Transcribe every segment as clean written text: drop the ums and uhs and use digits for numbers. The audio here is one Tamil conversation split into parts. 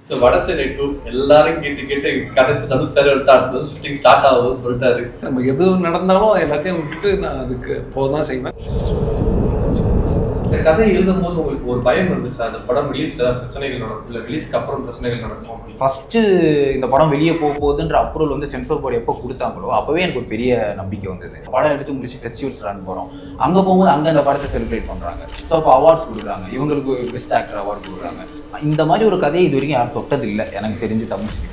ஸோ வடச்சென்னை 2 எல்லாரும் கேட்டு கடைசி தனுஷ் அடுத்தது ஷூட்டிங் ஸ்டார்ட் ஆகுதுன்னு சொல்லிட்டாரு. நம்ம எது நடந்தாலும் எல்லாத்தையும் விட்டுட்டு நான் அதுக்கு போதான் செய்வேன். இந்த கதை எழுதும் போது உங்களுக்கு ஒரு பயம் இருந்துச்சு, அந்த படம் ரிலீஸ்ல ஏதாவது பிரச்சனைகள் நடக்கும், இல்லை ரிலீஸ்க்கு அப்புறம் பிரச்சனைகள் நடக்கும்? ஃபர்ஸ்ட் இந்த படம் வெளியே போகுதுன்ற அப்ரூவல் வந்து சென்சார் போர்டு எப்போ கொடுத்தாங்களோ அப்பவே எனக்கு ஒரு பெரிய நம்பிக்கை வந்தது. படம் எடுத்து முடிச்சு ஃபெஸ்டிவல்ஸ் ரன் போகிறோம், அங்கே போகும்போது அங்கே அந்த படத்தை செலிப்ரேட் பண்ணுறாங்க. ஸோ அப்போ அவார்ட்ஸ் கொடுக்குறாங்க, இவங்களுக்கு பெஸ்ட் ஆக்டர் அவார்டு கொடுக்குறாங்க. இந்த மாதிரி ஒரு கதையை இது வரைக்கும் யாரும் தொட்டது இல்லை எனக்கு தெரிஞ்சு தமிழ் சினிமாவில்.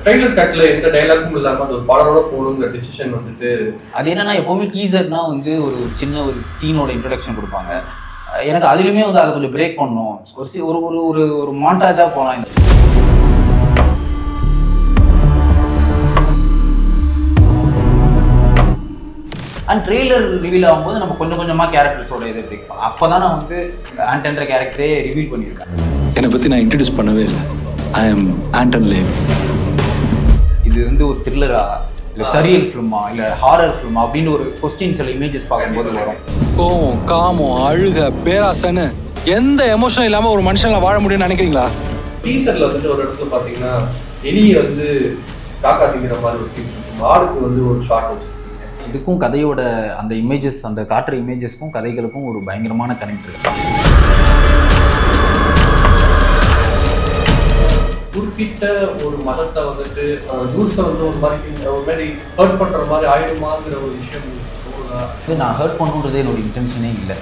ட்ரைலர் கட்ல எந்த டைலாக்கும் இல்லாம அது ஒரு பாடலோட போடுங்கிற டிசிஷன் வந்துட்டு அது என்னன்னா, எப்பவுமே டீசர்னா வந்து ஒரு சின்ன ஒரு சீனோட இன்ட்ரடக்ஷன் கொடுப்பாங்க. எனக்கு அதுலயுமே வந்து அதை கொஞ்சம் பிரேக் பண்ணணும், ஒரு ஒரு ஒரு ஒரு மாண்டாஜா போகலாம். அண்ட் ட்ரெய்லர் ரிவீல் ஆகும்போது நம்ம கொஞ்சம் கொஞ்சமாக கேரக்டர்ஸோட இதை பிரேக் பண்ணலாம். அப்போ தான் நான் வந்து ஆண்டன்ற கேரக்டரே ரிவீல் பண்ணியிருக்கேன். என்னை பற்றி நான் இன்ட்ரடியூஸ் பண்ணவே இல்லை. ஐ எம் ஆண்டன் லே. இது வந்து ஒரு த்ரில்லரா இல்லை சரியல் ஃபிலிமா இல்லை ஹாரர் ஃபிலிமா அப்படின்னு ஒரு கொஸ்டின் சில இமேஜஸ் பார்க்கும்போது வரும். கோவம், காமம், அழுக, பேராசன்னு எந்த எமோஷனும் இல்லாமல் ஒரு மனுஷனால வாழ முடியும்னு நினைக்கிறீங்களா? டீசர்ல வந்துட்டு ஒரு இடத்துல பார்த்தீங்கன்னா எலியை வந்து காக்கா திங்கிற மாதிரி ஒரு சீன் இருக்கும், மாடுக்கு வந்து ஒரு ஷார்ட் வச்சுருக்கீங்க. இதுக்கும் கதையோட அந்த இமேஜஸ், அந்த காட்டுற இமேஜஸ்க்கும் கதைகளுக்கும் ஒரு பயங்கரமான கனெக்ட் இருக்கு. குறிப்பிட்ட ஒரு மதத்தை வந்துட்டு ரூல்ஸை வந்து ஒரு மாதிரி ஹர்ட் பண்ற மாதிரி ஆயிடுமாங்கிற ஒரு விஷயம் தோணுதா? இது நான் ஹர்ட் பண்ணுன்றதே என்னோட இன்டென்ஷனே இல்லை.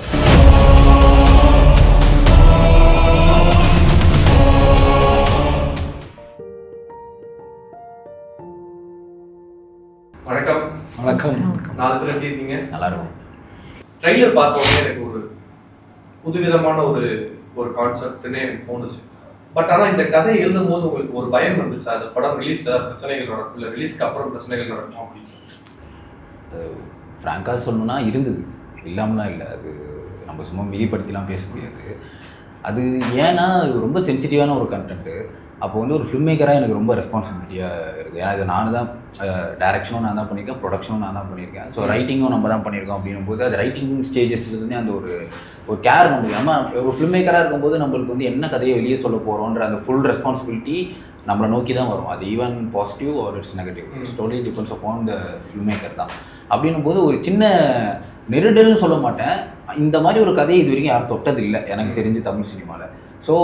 வணக்கம். வணக்கம். 4 பேர் எப்படி இருக்கீங்க? நல்லா இருக்கும். ட்ரெய்லர் பார்த்த உடனே எனக்கு ஒரு புதுவிதமான ஒரு கான்செப்ட்னே எனக்கு தோணுச்சு. பட் ஆனால் இந்த கதை எழுதும் போது உங்களுக்கு ஒரு பயம் இருந்துச்சு, அந்த படம் ரிலீஸ்ல பிரச்சனைகள் நடக்கும், இல்லை ரிலீஸ்க்கு அப்புறம் பிரச்சனைகள் நடக்கும் அப்படின்னு? ஃப்ராங்காக சொல்லணும்னா இருந்தது, இல்லாமலாம் இல்லை. அது நம்ம சும்மா மிகைப்படுத்திலாம் பேச முடியாது. அது ஏன்னா இது ரொம்ப சென்சிட்டிவான ஒரு கண்டென்ட்டு. அப்போ வந்து ஒரு ஃபில்ம் மேக்கராக எனக்கு ரொம்ப ரெஸ்பான்சிபிலிட்டியாக இருக்குது. ஏன்னா இது நான் தான் டைரக்ஷனும் நான் தான் பண்ணியிருக்கேன், ப்ரொடக்ஷனும் நான் தான் பண்ணியிருக்கேன். ஸோ ரைட்டிங்கும் நம்ம தான் பண்ணியிருக்கோம். அப்படின்னும் போது அது ரைட்டிங் ஸ்டேஜஸ்லேருந்தே அந்த ஒரு கேர் நம்மளுக்கு, நம்ம ஒரு ஃபில்ம் மேக்கராக இருக்கும்போது நம்மளுக்கு வந்து என்ன கதையை வெளியே சொல்ல போகிறோன்ற அந்த ஃபுல் ரெஸ்பான்சிபிலிட்டி நம்மளை நோக்கி தான் வரும். அது even positive or it's negative, it's totally depends upon the film maker தான். அப்படின்னும் போது ஒரு சின்ன நெருடல்னு சொல்ல மாட்டேன், இந்த மாதிரி ஒரு கதையை இது வரைக்கும் யாரும் தொட்டது இல்லை எனக்கு தெரிஞ்சு தமிழ் சினிமாவில். ஸோ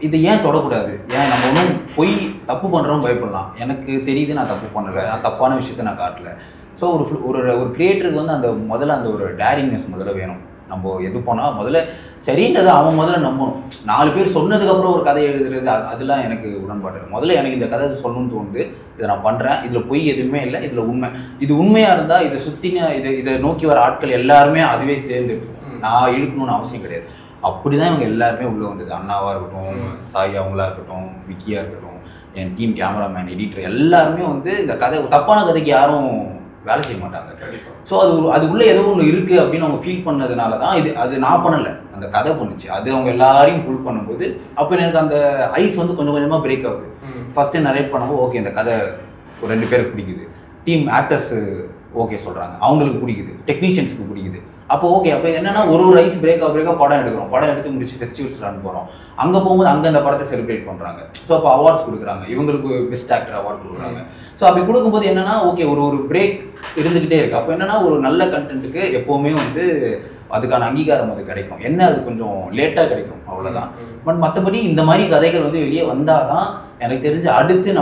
இது ஏன் தொடக்கூடாது? ஏன் நம்ம ஒன்றும் பொய் தப்பு பண்ணுறோம் பயப்படலாம். எனக்கு தெரியுது நான் தப்பு பண்ணலை, நான் தப்பான விஷயத்த நான் காட்டல. ஸோ ஒரு கிரியேட்டருக்கு வந்து அந்த முதல்ல அந்த ஒரு டேரிங்னஸ் முதல்ல வேணும். நம்ம எது போனால் முதல்ல சரின்றதை அவன் முதல்ல நம்பணும். 4 பேர் சொன்னதுக்கப்புறம் ஒரு கதை எழுதுறது அதெல்லாம் எனக்கு உடன்பாடு இல்லை. முதல்ல எனக்கு இந்த கதை சொல்லணும்னு தோணுது, இதை நான் பண்ணுறேன், இதில் பொய் எதுவுமே இல்லை, இதில் உண்மை. இது உண்மையாக இருந்தால் இதை சுற்றின இதை நோக்கி வர ஆட்கள் எல்லாருமே அதுவே தேர்ந்தெடுக்கும். நான் இழுக்கணும்னு அவசியம் கிடையாது. அப்படி தான் இவங்க எல்லாருமே உள்ளே வந்தது. அண்ணாவாக இருக்கட்டும், சாய் அவங்களா இருக்கட்டும், விக்கியாக இருக்கட்டும், என் டீம் கேமராமேன், எடிட்டர் எல்லாருமே வந்து இந்த கதை தப்பான கதைக்கு யாரும் வேலை செய்ய மாட்டாங்க. ஸோ அதுக்குள்ளே ஏதோ ஒன்று இருக்குது அப்படின்னு அவங்க ஃபீல் பண்ணதுனால தான் அது நான் பண்ணலை, அந்த கதை பண்ணுச்சு. அது அவங்க எல்லாரையும் புல் பண்ணும்போது அப்போ எனக்கு அந்த ஐஸ் வந்து கொஞ்சம் கொஞ்சமாக பிரேக் ஆகுது. ஃபஸ்ட்டு நரேட் பண்ணும்போது ஓகே இந்த கதை ஒரு 2 பேருக்கு பிடிக்குது, டீம் ஆக்டர்ஸு ஓகே சொல்கிறாங்க, அவங்களுக்கு பிடிக்குது, டெக்னீஷியன்ஸுக்கு பிடிக்குது. அப்போ ஓகே, அப்போ என்னென்னா ஒரு ஐஸ் பிரேக்காக படம் எடுக்கிறோம், படம் எடுத்து முடிச்சு ஃபெஸ்டிவல்ஸ் ரன் போகிறோம், அங்கே போகும்போது அங்கே அந்த படத்தை செலிப்ரேட் பண்ணுறாங்க. ஸோ அப்போ அவார்ட்ஸ் கொடுக்குறாங்க, இவங்களுக்கு பெஸ்ட் ஆக்டர் அவார்டு கொடுக்குறாங்க. ஸோ அப்படி கொடுக்கும்போது என்னென்னா ஓகே ஒரு பிரேக் இருந்துக்கிட்டே இருக்குது. அப்போ என்னென்னா ஒரு நல்ல கண்டென்ட்டுக்கு எப்போவுமே வந்து அதுக்கான அங்கீகாரம் அது கிடைக்கும். என்ன அது கொஞ்சம் லேட்டாக கிடைக்கும், அவ்வளோதான். பட் மற்றபடி இந்த மாதிரி கதைகள் வந்து வெளியே வந்தால் தான் எனக்கு தெரிஞ்சு அடுத்து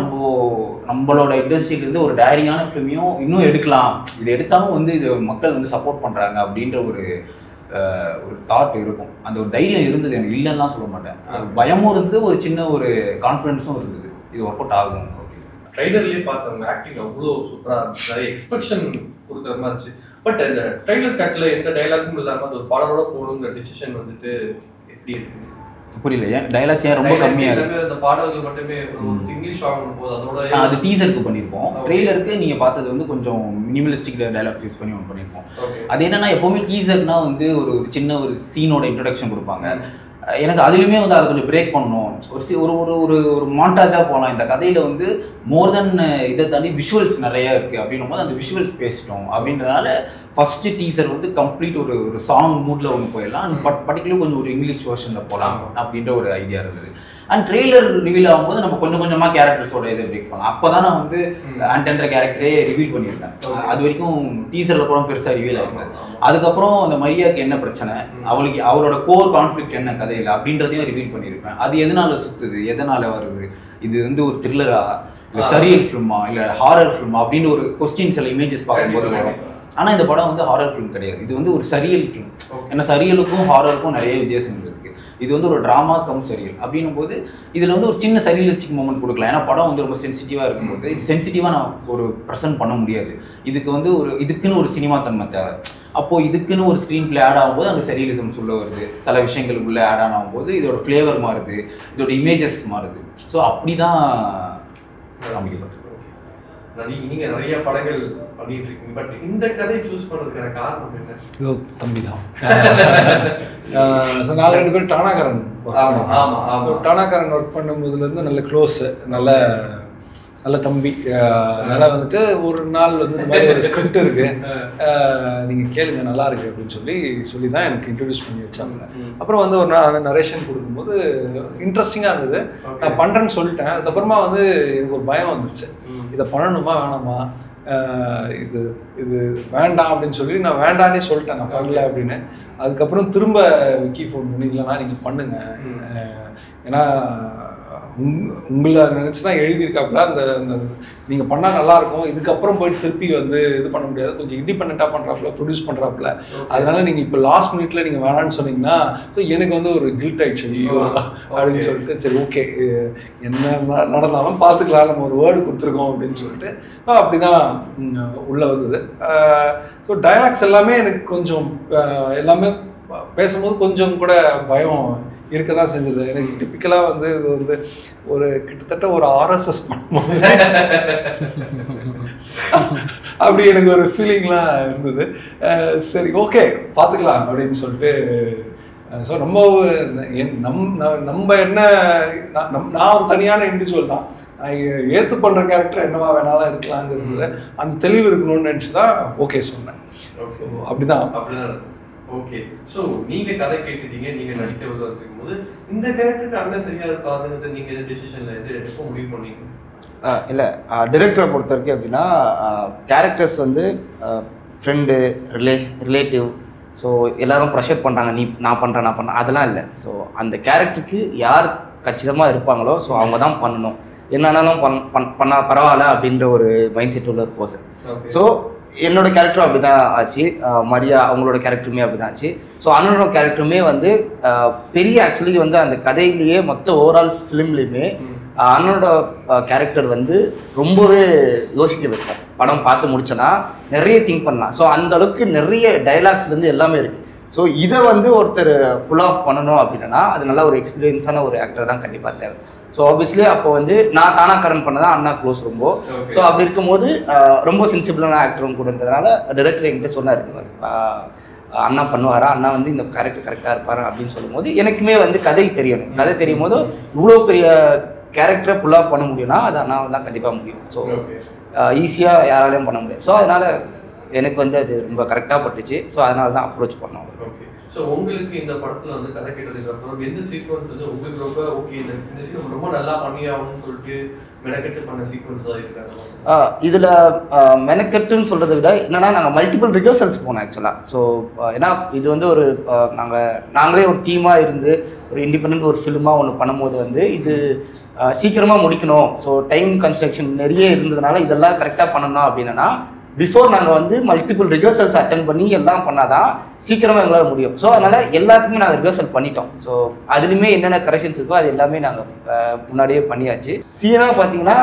நம்மளோட இண்டஸ்ட்ரியிலேருந்து ஒரு டேரிங்கான ஃபிலிமையும் இன்னும் எடுக்கலாம். இது எடுத்தாலும் வந்து இது மக்கள் வந்து சப்போர்ட் பண்ணுறாங்க அப்படின்ற ஒரு தாட் இருக்கும். அந்த ஒரு தைரியம் இருந்தது எனக்கு, இல்லைன்னா சொல்ல மாட்டேன். பயமும் இருந்தது, ஒரு சின்ன ஒரு கான்ஃபிடன்ஸும் இருந்தது, இது ஒர்க் அவுட் ஆகும் அப்படின்னு. ட்ரைலர்லேயே பார்த்தவங்க ஆக்டிங் அவ்வளோ சூப்பராக இருந்துச்சு, நிறைய எக்ஸ்பெக்ஷன் கொடுக்குற மாதிரி இருந்துச்சு. பட் இந்த ட்ரைலர் கட்ல எந்த டைலாக்கும் இல்லாமல் அது ஒரு பாடலோட போடுங்கிற டிசிஷன் வந்துட்டு எப்படி இருக்கு? புரியல, ஏன் டைலாக்ஸ் ஏன் ரொம்ப கம்மியாக இருக்குது? அந்த பாடல்கள் மட்டுமே இங்கிலீஷ் வாங்கணும் போது அதோட அது டீசருக்கு பண்ணியிருப்போம். ட்ரெய்லருக்கு நீங்கள் பார்த்தது வந்து கொஞ்சம் மினிமலிஸ்டிக் டைலாக்ஸ் யூஸ் பண்ணி ஒன்று பண்ணியிருப்போம். அது என்னன்னா, எப்போவுமே டீசர்னா வந்து ஒரு சின்ன ஒரு சீனோட இன்ட்ரடக்ஷன் கொடுப்பாங்க. எனக்கு அதுலேயுமே வந்து அதை கொஞ்சம் பிரேக் பண்ணணும், ஒரு ஒரு ஒரு ஒரு மாண்டாஜாக போகலாம். இந்த கதையில் வந்து மோர் தென் இதை தாண்டி விஷுவல்ஸ் நிறைய இருக்குது அப்படின்னும் போது அந்த விஷுவல்ஸ் பேசிட்டோம் அப்படின்றனால ஃபஸ்ட்டு டீசர் வந்து கம்ப்ளீட் ஒரு ஒரு சாங் மூடில் ஒன்று போயிடலாம், பர்டிகுலர் கொஞ்சம் ஒரு இங்கிலீஷ் வெர்ஷனில் போகலாம் அப்படின்ற ஒரு ஐடியா இருந்தது. அண்ட் ட்ரெய்லர் ரிவீல் ஆகும்போது நம்ம கொஞ்சம் கொஞ்சமாக கேரக்டர்ஸோட இதை பிரேக் பண்ணலாம். அப்போ தான் நான் வந்து ஆண்டன்ற கேரக்டரே ரிவீல் பண்ணியிருந்தேன். அது வரைக்கும் டீசரில் கூட பெருசாக ரிவீல் ஆகிருக்காது. அதுக்கப்புறம் அந்த மரியாக்கு என்ன பிரச்சனை, அவரோட கோர் கான்ஃப்ளிக்ட் என்ன கதையில் அப்படின்றதையும் ரிவீல் பண்ணியிருப்பேன். அது எதனால சுற்றுது, எதனால வருது, இது வந்து ஒரு த்ரில்லரா இல்லை சரியல் ஃபிலிமா இல்லை ஹாரர் ஃபிலிமா அப்படின்னு ஒரு கொஸ்டின் சில இமேஜஸ் பார்க்கும்போது வரும். ஆனால் இந்த படம் வந்து ஹாரர் ஃபிலிம் கிடையாது, இது வந்து ஒரு சரியல் ஃபிலிம். ஏன்னா சரியலுக்கும் ஹாரருக்கும் நிறைய வித்தியாசங்கள் இருக்குது. இது வந்து ஒரு ட்ராமா கம் சரியல் அப்படின்னும் போது இதில் வந்து ஒரு சின்ன சரியலிஸ்டிக் மூமெண்ட் கொடுக்கலாம். ஏன்னா படம் வந்து ரொம்ப சென்சிட்டிவாக இருக்கும்போது இது சென்சிட்டிவாக நான் ஒரு ப்ரெசென்ட் பண்ண முடியாது. இதுக்கு வந்து இதுக்குன்னு ஒரு சினிமா தன்மை தேவை. அப்போது இதுக்குன்னு ஒரு ஸ்க்ரீன் பிளே ஆட் ஆகும்போது அந்த சரியலிசம் சொல்ல வருது, சில விஷயங்களுக்குள்ளே ஆட் ஆன் ஆகும்போது இதோட ஃப்ளேவர் மாறுது, இதோட இமேஜஸ் மாறுது. ஸோ அப்படி தான் காமிக்கப்பட்டது. நீங்க நிறைய படங்கள் பண்ணிட்டு இருக்கீங்க, பட் இந்த கதை சூஸ் பண்றதுக்கான காரணம் என்ன? இதோ தம்பி தான். நாங்கள் 2 பேரும் டானாக்காரன் டானாக்காரன் ஒர்க் பண்ணும்போதுலேருந்து நல்ல க்ளோஸு, நல்ல தம்பி. நல்லா வந்துட்டு ஒரு நாள் வந்து இந்த மாதிரி ஒரு ஸ்கிரிப்ட் இருக்கு, நீங்கள் கேளுங்க நல்லா இருக்கு அப்படின்னு சொல்லி தான் எனக்கு இன்ட்ரடியூஸ் பண்ணி வச்சாங்க. அப்புறம் வந்து ஒரு நாள் நரேஷன் கொடுக்கும்போது இன்ட்ரெஸ்டிங்காக இருந்தது. நான் பண்ணுறேன்னு சொல்லிட்டேன். அதுக்கப்புறமா வந்து எனக்கு ஒரு பயம் வந்துருச்சு, இதை பண்ணணுமா வேணாமா, இது வேண்டாம் அப்படின்னு சொல்லி நான் வேண்டானே சொல்லிட்டேன், நான் பண்ணல அப்படின்னு. அதுக்கப்புறம் திரும்ப விக்கி ஃபோன் பண்ணி இல்லைனா நீங்கள் பண்ணுங்க, ஏன்னா உங்களை நினச்சி தான் எழுதியிருக்காப்புல, அந்த நீங்கள் பண்ணால் நல்லாயிருக்கும், இதுக்கப்புறம் போயிட்டு திருப்பி வந்து இது பண்ண முடியாது, கொஞ்சம் இண்டிபெண்ட்டாக பண்ணுறாப்புல, ப்ரொடியூஸ் பண்ணுறாப்புல, அதனால நீங்கள் இப்போ லாஸ்ட் மினிட்ல நீங்கள் வேணான்னு சொன்னீங்கன்னா எனக்கு வந்து ஒரு கில்ட் ஆயிடுச்சு அப்படின்னு சொல்லிட்டு சரி ஓகே என்ன நடந்தாலும் பார்த்துக்கலாம், நம்ம ஒரு வேர்டு கொடுத்துருக்கோம் அப்படின்னு சொல்லிட்டு அப்படி தான் உள்ளே வந்தது. ஸோ டைலாக்ஸ் எல்லாமே எனக்கு கொஞ்சம் எல்லாமே பேசும்போது கொஞ்சம் கூட பயம் இருக்க தான் செஞ்சது. எனக்கு டிப்பிக்கலாக வந்து இது வந்து ஒரு கிட்டத்தட்ட ஒரு ஆர்எஸ்எஸ் பண்ணும்போது அப்படி எனக்கு ஒரு ஃபீலிங்லாம் இருந்தது. சரி ஓகே பார்த்துக்கலாம் அப்படின்னு சொல்லிட்டு ஸோ நம்ம என்ன நான் ஒரு தனியான இண்டிவிஜுவல் தான், நான் ஏற்று பண்ணுற கேரக்டர் என்னவா வேணாலும் இருக்கலாங்கிறது அந்த தெளிவு இருக்கணும்னு நினச்சி தான் ஓகே சொன்னேன். ஸோ அப்படிதான். ஓகே, ஸோ நீங்க கதை கேட்டுட்டீங்க, நீங்க நடிக்க வந்துருக்கும் போது இந்த கேரக்டருக்கு அண்ணன் சரியா இருக்காதுங்கிறது நீங்க டிசிஷன்ல எப்போ முடிவு பண்ணீங்க? இல்லை, டிரெக்டரை பொறுத்த வரைக்கும் அப்படின்னா கேரக்டர்ஸ் வந்து ஃப்ரெண்டு, ரிலேட்டிவ், ஸோ எல்லோரும் ப்ரெஷர் பண்ணுறாங்க, நான் பண்ணுறேன் அதெல்லாம் இல்லை. ஸோ அந்த கேரக்டருக்கு யார் கச்சிதமாக இருப்பாங்களோ ஸோ அவங்க தான் பண்ணணும், என்னன்னாலும் பண்ணால் பரவாயில்ல அப்படின்ற ஒரு மைண்ட் செட் உள்ள ஒரு பர்சன். ஸோ என்னோட கேரக்டரும் அப்படி தான் ஆச்சு, மரியா அவங்களோட கேரக்டருமே அப்படி தான் ஆச்சு. ஸோ அண்ணனோட கேரக்டருமே வந்து பெரிய ஆக்சுவலி வந்து அந்த கதையிலேயே மொத்த ஓவரால் ஃபிலிம்லேயுமே அண்ணனோட கேரக்டர் வந்து ரொம்பவே யோசிக்க வைக்கும். படம் பார்த்து முடிச்சோன்னா நிறைய திங்க் பண்ணலாம். ஸோ அந்த அளவுக்கு நிறைய டைலாக்ஸ்லேருந்து எல்லாமே இருக்குது. ஸோ இதை வந்து ஒருத்தர் புல் ஆஃப் பண்ணணும் அப்படின்னா அது நல்ல ஒரு எக்ஸ்பீரியன்ஸான ஒரு ஆக்டர் தான் கண்டிப்பாக தேவை. ஸோ ஆப்வியஸ்லி அப்போ வந்து நான் டானாக்காரன் பண்ணதான் அண்ணா க்ளோஸ் ரொம்ப. ஸோ அப்படி இருக்கும்போது ரொம்ப சென்சிபிளான ஆக்டரும் கூட இருந்ததுனால டைரக்டர் என்கிட்ட சொன்னார், அண்ணா பண்ணுவாரா, அண்ணா வந்து இந்த கேரக்டர் கரெக்டாக இருப்பாரா அப்படின்னு சொல்லும்போது எனக்குமே வந்து கதை தெரியணும். கதை தெரியும் போது இவ்வளோ பெரிய கேரக்டரை புல் ஆஃப் பண்ண முடியும்னா அது அண்ணாவை தான் கண்டிப்பாக முடியும். ஸோ ஈஸியாக யாராலையும் பண்ண முடியாது. ஸோ அதனால் எனக்கு வந்து அது ரொம்ப கரெக்டாக பட்டுச்சு. ஸோ அதனால தான் அப்ரோச் பண்ணோம். ஓகே, ஸோ உங்களுக்கு இந்த படத்தில் வந்து கதை கேட்டதுக்கு அப்புறம் எந்த சீக்வன்ஸ் வந்து உங்களுக்கு ரொம்ப ஓகே, இந்த சீன் ரொம்ப நல்லா பண்ணியாகணும்னு சொல்லிட்டு மெனக்கெட்டு பண்ண சீக்வன்ஸ் தான் இருக்காங்க? இதில் மெனக்கெட்டுன்னு சொல்கிறத விட என்னென்னா நாங்கள் மல்டிபிள் ரிஹர்சல்ஸ் போனோம் ஆக்சுவலாக. ஸோ ஏன்னா இது வந்து ஒரு நாங்களே ஒரு டீமாக இருந்து ஒரு இண்டிபெண்ட் ஒரு ஃபிலிமாக ஒன்று பண்ணும்போது வந்து இது சீக்கிரமாக முடிக்கணும். ஸோ டைம் கன்ஸ்ட்ரக்ஷன் நிறைய இருந்ததுனால இதெல்லாம் கரெக்டாக பண்ணணும் அப்படின்னா பிஃபோர் நாங்கள் வந்து மல்டிபிள் ரிஹர்சல்ஸ் அட்டென்ட் பண்ணி எல்லாம் பண்ணாதான் சீக்கிரமாக எங்களால் முடியும். ஸோ அதனால் எல்லாத்துக்குமே நாங்கள் ரிஹர்சல் பண்ணிட்டோம். ஸோ அதுலேயுமே என்னென்ன கரெக்ஷன்ஸ் இருக்கோ அது எல்லாமே நாங்கள் முன்னாடியே பண்ணியாச்சு. சீனாக பார்த்தீங்கன்னா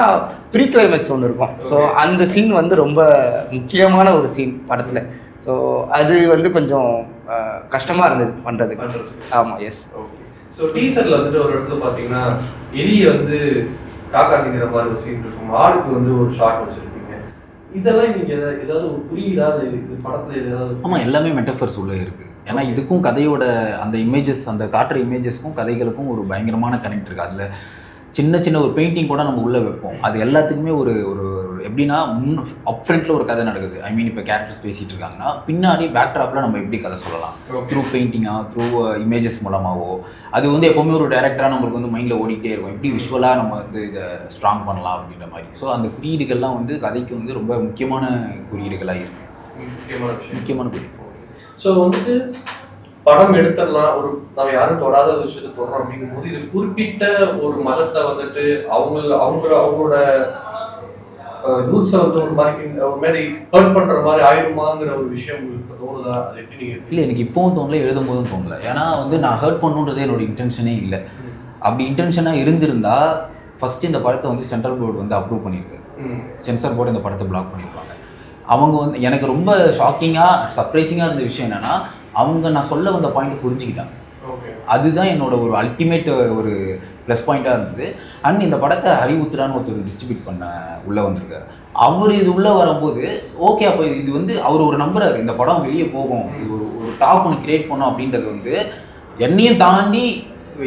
ப்ரீ கிளைமேக்ஸ் ஒன்று இருக்கும். ஸோ அந்த சீன் வந்து ரொம்ப முக்கியமான ஒரு சீன் படத்தில். ஸோ அது வந்து கொஞ்சம் கஷ்டமாக இருந்தது பண்ணுறதுக்கு. ஆமாம், எஸ். ஓகே, ஸோ டீசரில் வந்துட்டு ஒரு இடத்துல பார்த்தீங்கன்னா எலியை வந்து காக்கா திங்கிற மாதிரி ஒரு சீன் இருக்கும், ஆடுக்கு வந்து ஒரு ஷார்ட் வச்சுருக்கீங்க. இதெல்லாம் நீங்க ஏதாவது ஒரு குறியீடா இது படத்துல ஏதாவது? ஆமாம், எல்லாமே மெட்டஃபர்ஸ் உள்ளே இருக்குது. ஏன்னா இதுக்கும் கதையோட அந்த இமேஜஸ், அந்த காட்டுற இமேஜஸ்க்கும் கதைகளுக்கும் ஒரு பயங்கரமான கனெக்ட் இருக்குது. அதில் சின்ன சின்ன ஒரு பெயிண்டிங் கூட நம்ம உள்ளே வைப்போம். அது எல்லாத்துக்குமே ஒரு ஒரு எப்படின்னா அப் ஃப்ரண்ட்டில் ஒரு கதை நடக்குது. ஐ மீன் இப்போ கேரக்டர்ஸ் பேசிகிட்டு இருக்காங்கன்னா பின்னாடி பேக்ட்ராப்பில் நம்ம எப்படி கதை சொல்லலாம், த்ரூ பெயிண்டிங்காக, த்ரூ இமேஜஸ் மூலமாகவோ. அது வந்து எப்போவுமே ஒரு டேரக்டராக நம்மளுக்கு வந்து மைண்டில் ஓடிக்கிட்டே இருக்கும், எப்படி விஷுவலாக நம்ம வந்து இதை ஸ்ட்ராங் பண்ணலாம் அப்படின்ற மாதிரி. ஸோ அந்த குறியீடுகள்லாம் வந்து கதைக்கு வந்து ரொம்ப முக்கியமான குறியீடுகளாக இருக்குது. முக்கியமான குறியீடு. ஸோ வந்துட்டு படம் எடுத்துடலாம், ஒரு நம்ம யாரும் தொடாத விஷயத்தை தொடறோம் அப்படிங்கும் போது இது குறிப்பிட்ட ஒரு மதத்தை வந்துட்டு அவங்களோட ரூல்ஸை வந்து ஒரு மாதிரி ஹர்ட் பண்ற மாதிரி ஆயிடுமாங்கிற ஒரு விஷயம் உங்களுக்கு தோணுதா? அது எப்படி நீங்க? இல்லை, எனக்கு இப்போவும் தோணல, எழுதும் போதும் தோணல. ஏன்னா வந்து நான் ஹர்ட் பண்ணுன்றதே என்னோட இன்டென்ஷனே இல்லை. அப்படி இன்டென்ஷனாக இருந்திருந்தா ஃபர்ஸ்ட் இந்த படத்தை வந்து சென்ட்ரல் போர்டு வந்து அப்ரூவ் பண்ணியிருக்கு. சென்சார் போர்டு இந்த படத்தை பிளாக் பண்ணியிருப்பாங்க. அவங்க வந்து எனக்கு ரொம்ப ஷாக்கிங்காக சர்ப்ரைசிங்காக இருந்த விஷயம் என்னென்னா, அவங்க நான் சொல்ல வந்த பாயிண்ட் புரிஞ்சுக்கிட்டாங்க. அதுதான் என்னோட ஒரு அல்டிமேட் ஒரு ப்ளஸ் பாயிண்ட்டாக இருந்தது. அண்ட் இந்த படத்தை ஹரி உத்ரான்னு ஒருத்தர் டிஸ்ட்ரிபியூட் பண்ண உள்ளே வந்திருக்காரு. அவர் இது உள்ளே வரும்போது ஓகே, அப்போ இது வந்து அவர் ஒரு நம்புறாரு, இந்த படம் வெளியே போகும், இது ஒரு டாப் ஒன்று கிரியேட் பண்ணோம் அப்படின்றது வந்து என்னையும் தாண்டி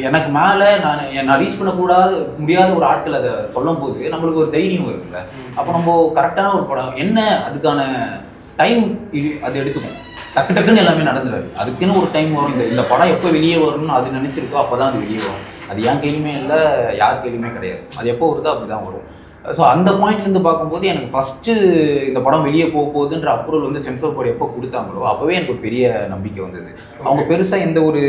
எனக்கு மேலே நான் ரீச் பண்ணக்கூடாது முடியாத ஒரு ஆட்கள் அதை சொல்லும் போது நம்மளுக்கு ஒரு தைரியம் வரும்ல. அப்போ நம்ம கரெக்டான ஒரு படம் என்ன, அதுக்கான டைம் அது எடுத்துக்கும். டக்கு டக்குன்னு எல்லாமே நடந்துடாது, அதுக்குன்னு ஒரு டைம் வரும். இந்த படம் எப்போ வெளியே வரும்னு அது நினச்சிருக்கோ அப்போ தான் அது வெளியே வரும். அது என் கையிலுமே இல்லை, யார் கையிலுமே கிடையாது. அது எப்போ வருதோ அப்படி தான் வரும். ஸோ அந்த பாயிண்ட்லேருந்து பார்க்கும்போது எனக்கு ஃபஸ்ட்டு இந்த படம் வெளியே போகுதுன்ற அப்ரூவல் வந்து சென்சார் போர்டு எப்போ கொடுத்தாங்களோ அப்போவே எனக்கு ஒரு பெரிய நம்பிக்கை வந்தது. அவங்க பெருசாக எந்த ஒரு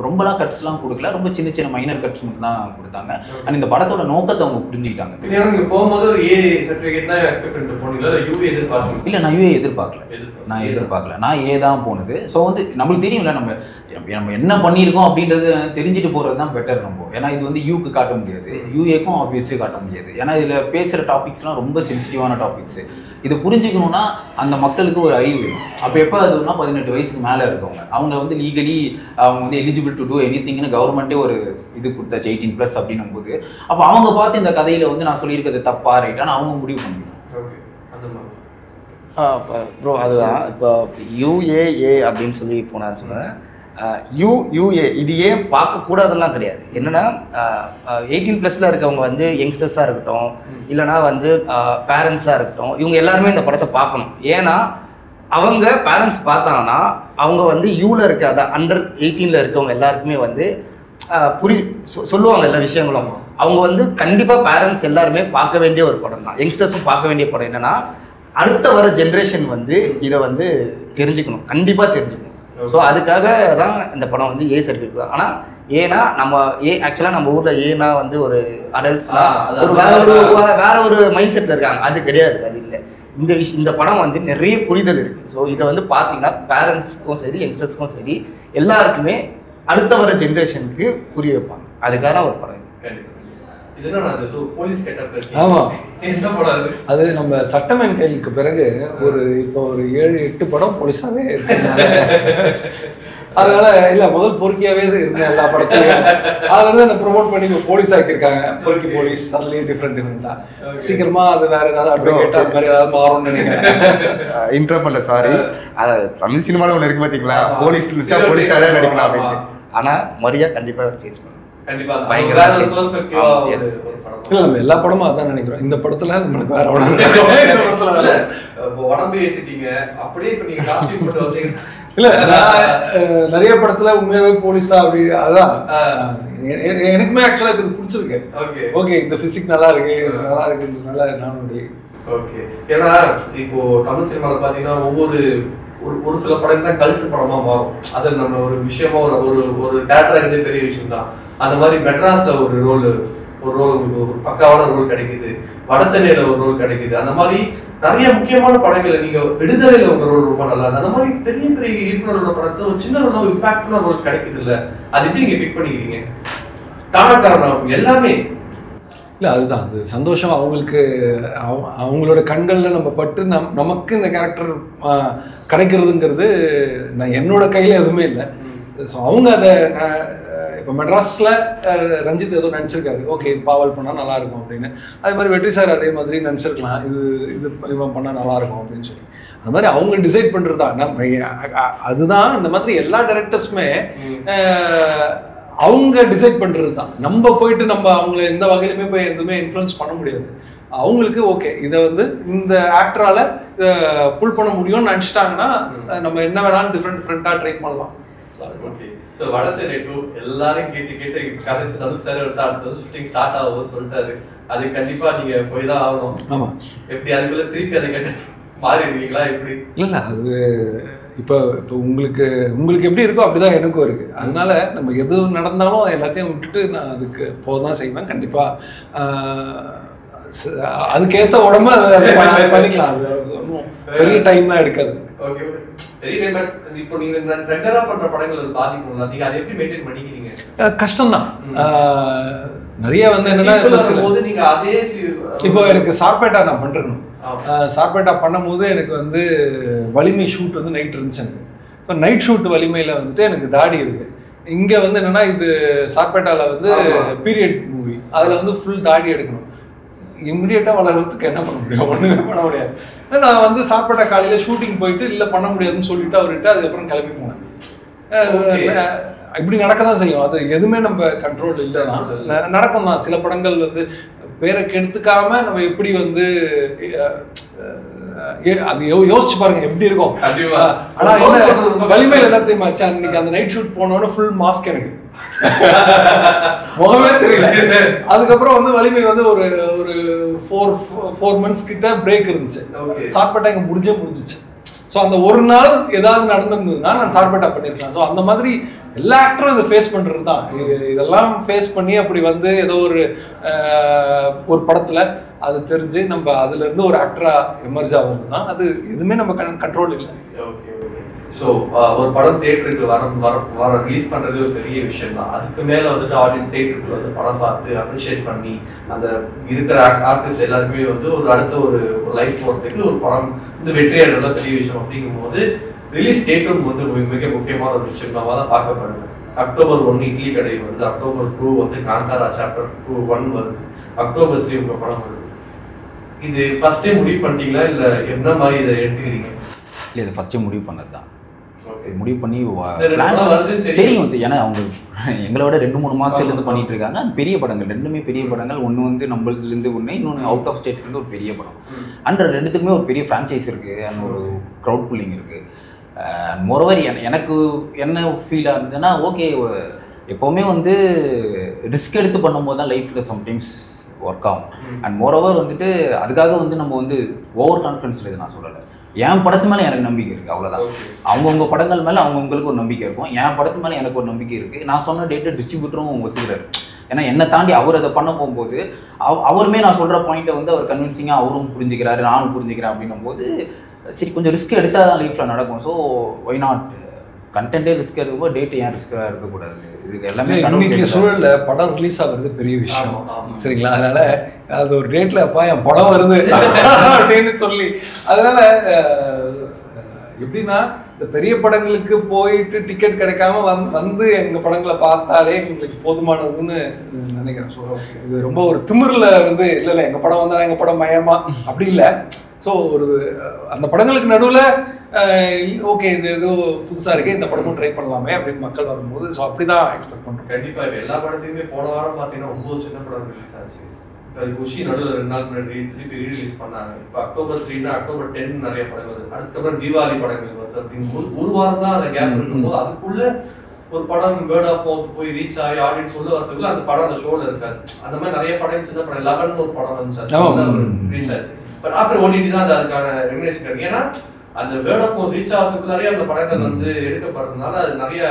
ரொம்பலாம் கட்ஸ்லாம் கொடுக்கல, ரொம்ப சின்ன சின்ன மைனர் கட்ஸ் மட்டும் தான் கொடுத்தாங்க. அண்ட் இந்த படத்தோட நோக்கத்தை அவங்க புரிஞ்சுக்கிட்டாங்க. போகும்போது ஒரு ஏ சர்டிஃபிகேட் தான் எக்ஸ்பெக்ட் பண்ணிட்டு போனீங்களா, யூஏ எதிர்பார்க்கல? இல்லை, நான் யூஏ எதிர்பார்க்கல, நான் ஏ தான் போனது. ஸோ வந்து நம்மளுக்கு தெரியும்ல, நம்ம என்ன பண்ணியிருக்கோம் அப்படின்றது தெரிஞ்சுட்டு போகிறது தான் பெட்டர் நம்ம. ஏன்னா இது வந்து யூக்கு காட்ட முடியாது, யூஏக்கும் ஆப்வியஸ்லி காட்ட முடியாது. ஏன்னா இதில் பேசுகிற டாபிக்ஸ்லாம் ரொம்ப சென்சிட்டிவான டாபிக்ஸு. இது புரிஞ்சுக்கணுன்னா அந்த மக்களுக்கு ஒரு அறிவு வேணும். அப்போ எப்போ அதுனா 18 வயசுக்கு மேலே இருக்கவங்க, அவங்க வந்து லீகலி அவங்க வந்து எலிஜிபிள் டு டூ எனிதிங்னு கவர்மெண்ட்டே ஒரு இது கொடுத்தாச்சு 18+ அப்படின்னும் போது, அப்போ அவங்க பார்த்து இந்த கதையில் வந்து நான் சொல்லியிருக்கிறது தப்பா ரைட்டான்னு அவங்க முடிவு பண்ணிக்கணும். ப்ரோ அதுதான் இப்போ யூஏஏ அப்படின்னு சொல்லி போனான்னு சொன்னேன். யூஏ இது ஏன் பார்க்கக்கூடாதெல்லாம் கிடையாது. என்னென்னா 18+ இருக்கவங்க வந்து யங்ஸ்டர்ஸாக இருக்கட்டும், இல்லைனா வந்து பேரண்ட்ஸாக இருக்கட்டும், இவங்க எல்லாருமே இந்த படத்தை பார்க்கணும். ஏன்னா அவங்க பேரண்ட்ஸ் பார்த்தாங்கன்னா அவங்க வந்து யூவில் இருக்க அதான் அண்டர் 18 இருக்கவங்க எல்லாருக்குமே வந்து சொல்லுவாங்க எல்லா விஷயங்களும். அவங்க வந்து கண்டிப்பாக பேரண்ட்ஸ் எல்லாருமே பார்க்க வேண்டிய ஒரு படம் தான், யங்ஸ்டர்ஸும் பார்க்க வேண்டிய படம். என்னென்னா அடுத்த வர ஜென்ரேஷன் வந்து இதை வந்து தெரிஞ்சுக்கணும், கண்டிப்பாக தெரிஞ்சுக்கணும். ஸோ அதுக்காக தான் இந்த படம் வந்து ஏ சர்டிஃபிகேட் தான். ஆனால் ஏன்னா நம்ம ஆக்சுவலாக நம்ம ஊரில் ஏன்னா வந்து ஒரு அடல்ட்ஸ்லாம் ஒரு வேற ஒரு மைண்ட் செட்டில் இருக்காங்க, அது கிடையாது, அது இல்லை. இந்த படம் வந்து நிறைய புரிதல் இருக்குது. ஸோ இதை வந்து பார்த்தீங்கன்னா பேரண்ட்ஸ்க்கும் சரி யங்ஸ்டர்ஸ்க்கும் சரி எல்லாருக்குமே அடுத்த வர ஜென்ரேஷனுக்கு புரிய வைப்பாங்க. அதுக்காக ஒரு படம். ஆமா, அது நம்ம சட்டமேன் கைலுக்கு பிறகு இப்போ ஒரு 7-8 படம் போலீஸாவே இருக்கிறதுனால அதனால இல்ல முதல் பொறுக்கியாவே இருந்தேன் எல்லா படத்துலயும். அதுல இருந்து அந்த ப்ரொமோட் பண்ணி போலீஸ் ஆக்கியிருக்காங்க, பொறுக்கி போலீஸ். அதுலயே டிஃப்ரெண்டா சீக்கிரமா அது வேற ஏதாவது அட்வொகேட் அது மாதிரி ஏதாவது மாறும்னு நினைக்கிறேன். இன்ட்ரோ பண்ணல, சாரி. தமிழ் சினிமால ஒண்ணு இருக்கு பாத்தீங்களா, போலீஸ் போலீஸாவே நடிக்கலாம் அப்படின்ட்டு. ஆனா மரியா கண்டிப்பா சேஞ்ச் பண்ணும். எல்லா படமும் அதான் நினைக்கிறோம். இந்த படத்துல நம்மளுக்கு வேற உடம்பு ஏத்திட்டீங்க அப்படியே இல்ல, நிறைய படத்துல உண்மையாவே போலீஸா அப்படி அதான் எனக்குமே ஆக்சுவலா இது பிடிச்சிருக்கு. ஓகே, இந்த பிசிக் நல்லா இருக்குன்றதுனால நானும் ஓகே. ஏன்னா இப்போ தமிழ் சினிமாவில் பாத்தீங்கன்னா ஒரு சில படம் தான் கல்ட்டு படமா மாறும். அது நம்ம ஒரு விஷயமா ஒரு டேரக்டரா இருந்தே பெரிய விஷயம் தான். அந்த மாதிரி மெட்ராஸ்ல ஒரு ரோல் ஒரு பக்காவான ரோல் கிடைக்குது, வடச்சென்னையில ஒரு ரோல் கிடைக்குது. அந்த மாதிரி நிறைய முக்கியமான படங்களை நீங்க விடுதலையில உங்க ரோல் ரொம்ப நல்லா இருக்கு. அந்த மாதிரி பெரிய பெரிய இயக்குனரோட படத்தை ஒரு சின்ன ரோல் இம்பாக்டான ரோல் கிடைக்குது இல்ல, அது எப்படி நீங்க பிக் பண்ணிக்கிறீங்க? டானாக்காரன் எல்லாமே இல்லை, அதுதான் அது சந்தோஷம். அவங்களுக்கு அவங்களோட கண்களில் நம்ம பட்டு நமக்கு இந்த கேரக்டர் கிடைக்கிறதுங்கிறது என்னோட கையில் எதுவுமே இல்லை. ஸோ அவங்க அதை இப்போ மெட்ராஸில் ரஞ்சித் ஏதோ நினச்சிருக்காரு, ஓகே பாவல் பண்ணால் நல்லாயிருக்கும் அப்படின்னு. அதே மாதிரி வெற்றி சார் அதே மாதிரி நினச்சிருக்கலாம், இது இவன் பண்ணால் நல்லாயிருக்கும் அப்படின்னு சொல்லி. அந்த மாதிரி அவங்க டிசைட் பண்ணுறது தான். நம்ம அதுதான் இந்த மாதிரி எல்லா டைரக்டர்ஸுமே அவங்க டிசைட் பண்ணுறது தான். நம்ம போயிட்டு நம்ம அவங்கள எந்த வகையிலுமே போய் எதுவுமே இன்ஃப்ளூயன்ஸ் பண்ண முடியாது. அவங்களுக்கு ஓகே இதை வந்து இந்த ஆக்டரால் இதை புல் பண்ண முடியும்னு நினச்சிட்டாங்கன்னா நம்ம என்ன வேணாலும் டிஃப்ரெண்ட்டாக ட்ரை பண்ணலாம். ஓகே, ஸோ வடச்சென்னை 2 எல்லாரும் கேட்டு கடைசி வந்து சார் அடுத்தது ஷூட்டிங் ஸ்டார்ட் ஆகும்னு சொல்லிட்டாரு. அது கண்டிப்பா நீங்க போய் தான் ஆகணும். ஆமா, எப்படி அதுக்குள்ள திருப்பி அதை கேட்டு மாறிடுவீங்களா எப்படி? இல்லை அது இப்போ உங்களுக்கு எப்படி இருக்கோ அப்படிதான் எனக்கும் இருக்கு. அதனால நம்ம எது நடந்தாலும் எல்லாத்தையும் விட்டுட்டு நான் அதுக்கு போதான் செய்வேன். கண்டிப்பா அதுக்கேற்ற உடம்பு பண்ணிக்கலாம். அது ஒன்றும் பெரிய டைம்லாம் எடுக்காது. ஓகே, பெரிய டைம். இப்போ நீங்க ரெகுலரா பண்ற படங்கள் பாதிக்கும்ல, நீங்க அதை எப்படி மெயின்டைன் பண்ணிக்கிறீங்க? கஷ்டம்தான். நிறைய வந்து என்னன்னா நீங்க அதே இப்போ எனக்கு சார்பேட்டா நான் பண்ணிருக்கணும். சார்பேட்டா பண்ணும்போது எனக்கு வந்து வலிமை ஷூட் வந்து நைட் இருந்துச்சு எனக்கு. ஸோ நைட் ஷூட் வலிமையில் வந்துட்டு எனக்கு தாடி இருக்கு. இங்கே வந்து என்னன்னா இது சார்பேட்டாவில் வந்து பீரியட் மூவி, அதில் வந்து ஃபுல் தாடி எடுக்கணும். இம்மிடியட்டாக வளர்கிறதுக்கு என்ன பண்ண முடியும்? ஒன்றுமே பண்ண முடியாது. நான் வந்து சார்பேட்டா காலையில் ஷூட்டிங் போயிட்டு இல்லை பண்ண முடியாதுன்னு சொல்லிட்டு அவர்கிட்ட அதுக்கப்புறம் கிளம்பி போனேன். இப்படி நடக்க தான் செய்யும். அது எதுவுமே நம்ம கண்ட்ரோல் இல்லைன்னா நடக்கும் தான். சில படங்கள் வந்து பேரை கெடுத்துக்காம நம்ம எப்படி வந்து அது யோசிச்சு பாருங்க எப்படி இருக்கும். ஆனா என்ன வலிமையில என்ன தெரியுமா, அன்னைக்கு அந்த நைட் ஷூட் போனோன்னு ஃபுல் மாஸ்க், எனக்கு முகமே தெரியல. அதுக்கப்புறம் வந்து வலிமை வந்து ஒரு 4 months கிட்ட பிரேக் இருந்துச்சு. சார்பேட்டா இங்க முடிஞ்சிச்சு. ஸோ அந்த ஒரு நாள் ஏதாவது நடந்திருந்ததுன்னா நான் சார்பேட்டா பண்ணிருக்கலாம். ஸோ அந்த மாதிரி எல்லா ஆக்டரும் இதை ஃபேஸ் பண்ணுறது தான். இதெல்லாம் ஃபேஸ் பண்ணி அப்படி வந்து ஏதோ ஒரு படத்தில் அது தெரிஞ்சு நம்ம அதுலேருந்து ஒரு ஆக்டராக எமர்ஜ் ஆகுறது தான். அது எதுவுமே நம்ம கண்ட்ரோல் இல்லை. ஓகே, ஸோ ஒரு படம் தியேட்டருக்கு வர ரிலீஸ் பண்ணுறது ஒரு பெரிய விஷயம் தான். அதுக்கு மேலே வந்துட்டு ஆடியன்ஸ் தியேட்டருக்கு வந்து படம் பார்த்து அப்ரிஷியேட் பண்ணி அந்த இருக்கிற ஆர்டிஸ்ட் எல்லாருக்குமே வந்து ஒரு அடுத்த ஒரு லைஃப் போகிறதுக்கு ஒரு படம் வந்து வெற்றி அடைறதா பெரிய விஷயம். அப்படிங்கும்போது ரிலீஸ் டேட்டும் வந்து மிக முக்கியமான ஒரு விஷயம் தான் பார்க்கப்படுது. October 1 இட்லி கடை வருது, October 2 வந்து காந்தாரா சாப்டர் 1 வருது, October 3 உங்க படம் வருது. இது ஃபர்ஸ்டே முடிவு பண்ணிட்டீங்களா இல்லை என்ன மாதிரி இதை எடுத்துக்கிறீங்க? இல்லை, இது ஃபர்ஸ்டே முடிவு பண்ணது தான். முடிவு பண்ணி தெரியும். ஏன்னா அவங்க எங்களோட 2-3 மாதத்துலேருந்து பண்ணிட்டு இருக்காங்க. பெரிய படங்கள், ரெண்டுமே பெரிய படங்கள். ஒன்று வந்து நம்மளதுலேருந்து ஒன்று, இன்னொன்று அவுட் ஆஃப் ஸ்டேட்லேருந்து ஒரு பெரிய படம். அண்ட் ரெண்டுத்துக்குமே ஒரு பெரிய ஃப்ரான்ச்சைஸ் இருக்குது அண்ட் ஒரு க்ரௌட் புல்லிங் இருக்குது. மோரோவர் எனக்கு என்ன ஃபீல் ஆகுதுன்னா, ஓகே எப்போவுமே வந்து ரிஸ்க் எடுத்து பண்ணும்போது தான் லைஃப்பில் சம்டைம்ஸ் ஒர்க் ஆகும். அண்ட் மோரோவர் வந்துட்டு அதுக்காக வந்து நம்ம வந்து ஓவர் கான்ஃபிடன்ஸில் இது நான் சொல்லலை. என் படத்து மேலே எனக்கு நம்பிக்கை இருக்குது, அவ்வளோதான். அவங்கவுங்க படங்கள் மேலே அவங்கவுங்களுக்கு ஒரு நம்பிக்கை இருக்கும். என் படத்து மேலே எனக்கு ஒரு நம்பிக்கை இருக்குது. நான் சொன்ன டேட்டு டிஸ்ட்ரிபியூட்டரும் ஒத்துக்கிறாரு. ஏன்னா என்னை தாண்டி அவர் அதை பண்ண போகும்போது அவருமே நான் சொல்கிற பாயிண்ட்டை வந்து அவர் கன்வின்சிங்காக அவரும் புரிஞ்சுக்கிறாரு, நானும் புரிஞ்சுக்கிறேன். அப்படின்னும் போது சரி கொஞ்சம் ரிஸ்க் எடுத்தால் தான் லைஃப்பில் நடக்கும். ஸோ ஒய் நாட் கண்டென்ட்டே ரிஸ்க் எடுக்கும்போது டேட்டு ஏன் ரிஸ்க்காக இருக்கக்கூடாது? இதுக்கு எல்லாமே இன்னைக்கு சூழலில் படம் ரிலீஸ் ஆகுறது பெரிய விஷயம், சரிங்களா? அதனால அது ஒரு டேட்டில் அப்பா என் படம் வருது அப்படின்னு சொல்லி, அதனால எப்படின்னா இந்த பெரிய படங்களுக்கு போயிட்டு டிக்கெட் கிடைக்காம வந்து எங்கள் படங்களை பார்த்தாலே எங்களுக்கு போதுமானதுன்னு நினைக்கிறேன். ஸோ இது ரொம்ப ஒரு திமிரில் வந்து இல்லை எங்கள் படம் வந்தால் எங்கள் படம் மயமா அப்படி இல்லை. ஸோ ஒரு அந்த படங்களுக்கு நடுவில் ஓகே இது ஏதோ புதுசாக இருக்குது, இந்த படமும் ட்ரை பண்ணலாமே அப்படின்னு மக்கள் வரும்போது ஸோ அப்படி தான் எக்ஸ்பெக்ட் பண்ணுறோம். கண்டிப்பாக இப்போ எல்லா படத்தையுமே போன வாரம் பார்த்தீங்கன்னா 9 சின்ன படம் ரிலீஸ் ஆச்சு. இப்போ குஷி நடுவில் 2 நாள் முன்னாடி திருப்பி ரீரிலீஸ் பண்ணாங்க. இப்போ October 3னா October 10 நிறைய படங்கள் வருது. அதுக்கப்புறம் தீபாவளி படங்கள் வருது. அப்படிங்கும்போது ஒரு வாரம் தான் அந்த கேப் இருக்கும்போது அதுக்குள்ள ஒரு படம் வேர்ட் ஆஃப் மவுத் போய் ரீச் ஆகி ஆடியன்ஸ் உள்ள வரதுக்குள்ள அந்த படம் அந்த ஷோவில் இருக்காது. அந்த மாதிரி நிறைய படம் சின்ன படம் 11 ஒரு படம் வந்துச்சு, ரீச் ஆச்சு. பட் ஆஃப்டர் ஓடிடி தான் அதுக்கான ரெமினேஷன் கிடைக்கும். ஏன்னா அந்த வேர்ட் ஆஃப் மவுத் ரீச் ஆகிறதுக்குள்ளாரே அந்த படங்கள் வந்து எடுக்கப்படுறதுனால அது நிறைய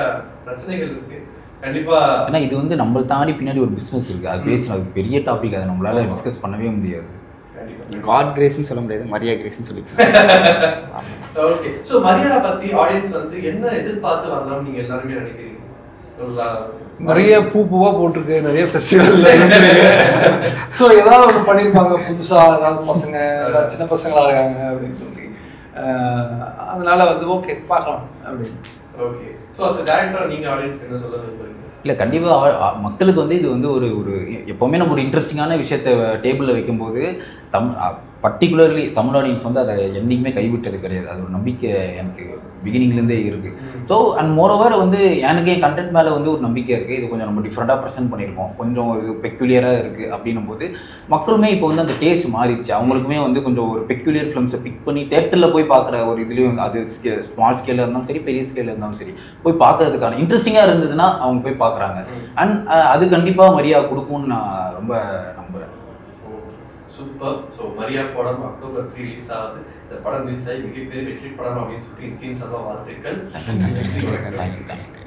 பிரச்சனைகள் இருக்கு. கண்டிப்பா ஏன்னா இது வந்து நம்மளை தாண்டி பின்னாடி ஒரு பிஸ்னஸ் இருக்குது. அது பேசணும், அது பெரிய டாபிக், அதை நம்மளால டிஸ்கஸ் பண்ணவே முடியாது. காட் கிரேஸ்ன்னு சொல்ல முடியாது, மரியா கிரேஸ்ன்னு சொல்லி. ஓகே, ஸோ மரியா பத்தி ஆடியன்ஸ் வந்து என்ன எதிர்பார்த்து வரலாம்னு நீங்க எல்லாருமே நினைக்கிறீங்க? நிறைய பூவா போட்டிருக்கு, நிறைய ஃபெஸ்டிவல்ல ஸோ ஏதாவது ஒன்று பண்ணியிருப்பாங்க புதுசா, ஏதாவது பசங்க ஏதாவது சின்ன பசங்களா இருக்காங்க அப்படின்னு சொல்லி, அதனால வந்து ஓகே பார்க்கலாம் அப்படின்னு. Okay. So as a director நீங்கள் ஆடியன்ஸ் என்ன சொல்ல விரும்புறீங்க? இல்லை கண்டிப்பாக மக்களுக்கு வந்து இது வந்து ஒரு எப்போவுமே நம்ம ஒரு இன்ட்ரெஸ்டிங்கான விஷயத்தை டேபிளில் வைக்கும்போது பர்டிகுலர்லி தமிழ் ஆடியன்ஸ் வந்து அதை என்றைக்குமே கைவிட்டது கிடையாது. அது ஒரு நம்பிக்கை எனக்கு பிகினிங்லேருந்தே இருக்குது. ஸோ அண்ட் மோரோவர் வந்து எனக்கு என் கண்டென்ட் மேலே வந்து ஒரு நம்பிக்கை இருக்குது. இது கொஞ்சம் நம்ம டிஃப்ரெண்ட்டாக ப்ரெசென்ட் பண்ணியிருக்கோம், கொஞ்சம் இது பெக்யூலியராக இருக்குது அப்படின்னும் போது மக்களுமே இப்போ வந்து அந்த டேஸ்ட் மாறிடுச்சு. அவங்களுக்குமே வந்து கொஞ்சம் ஒரு பெக்யூலியர் ஃபிலிம்ஸை பிக் பண்ணி தேட்டரில் போய் பார்க்குற ஒரு இதுலேயும் அது ஸ்மால் ஸ்கேலில் இருந்தாலும் சரி பெரிய ஸ்கேலில் இருந்தாலும் சரி போய் பார்க்கறதுக்கான இன்ட்ரெஸ்டிங்காக இருந்ததுன்னா அவங்க போய் பார்க்குறாங்க. அண்ட் அது கண்டிப்பாக மரியா கொடுக்கும்னு நான் ரொம்ப நம்புகிறேன். சூப்பர். ஸோ மரியா படம் அக்டோபர் 3 ரிலீஸ் ஆகுது. இந்த படம் ரிலீஸ் ஆகி மிகப்பெரிய வெற்றி படம் அப்படின்னு சொல்லி வாழ்த்துக்கள். தேங்க்யூ.